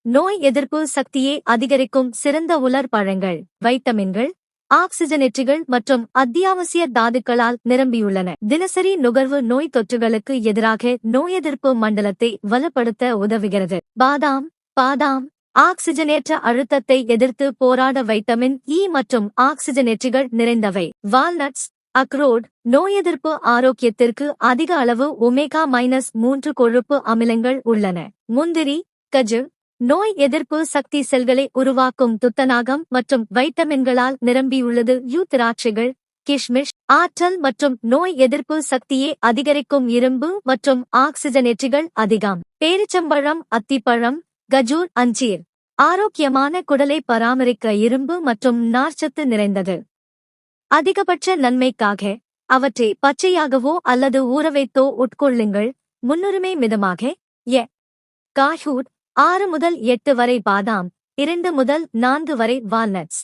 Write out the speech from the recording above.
நோய் எதிர்ப்பு சக்தியை அதிகரிக்கும் சிறந்த உலர் பழங்கள், வைட்டமின்கள், ஆக்சிஜனேற்றிகள் மற்றும் அத்தியாவசிய தாதுக்களால் நிரம்பியுள்ளன. தினசரி நுகர்வு நோய் தொற்றுகளுக்கு எதிராக நோயெதிர்ப்பு மண்டலத்தை வலுப்படுத்த உதவுகிறது. பாதாம் ஆக்சிஜனேற்ற அழுத்தத்தை எதிர்த்து போராட வைட்டமின் இ மற்றும் ஆக்சிஜனேற்றிகள் நிறைந்தவை. வால்நட்ஸ், அக்ரோட் நோயெதிர்ப்பு ஆரோக்கியத்திற்கு அதிக அளவு ஒமேகா-3 கொழுப்பு அமிலங்கள் உள்ளன. முந்திரி, கஜு நோய் எதிர்ப்பு சக்தி செல்களை உருவாக்கும் துத்தநாகம் மற்றும் வைட்டமின்களால் நிரம்பியுள்ளது. திராட்சைகள், கிஷ்மிஷ் ஆற்றல் மற்றும் நோய் எதிர்ப்பு சக்தியை அதிகரிக்கும் இரும்பு மற்றும் ஆக்சிஜனேற்றிகள் அதிகம். பேரிச்சம்பழம், அத்திப்பழம், கஜூர், அஞ்சீர் ஆரோக்கியமான குடலை பராமரிக்க இரும்பு மற்றும் நார்ச்சத்து நிறைந்தது. அதிகபட்ச நன்மைக்காக அவற்றை பச்சையாகவோ அல்லது ஊறவைத்தோ உட்கொள்ளுங்கள். முன்னுரிமை மிதமாக. காஷ்யூ 6 முதல் 8 வரை பாதாம், 2 முதல் 4 வரை வால்நட்ஸ்.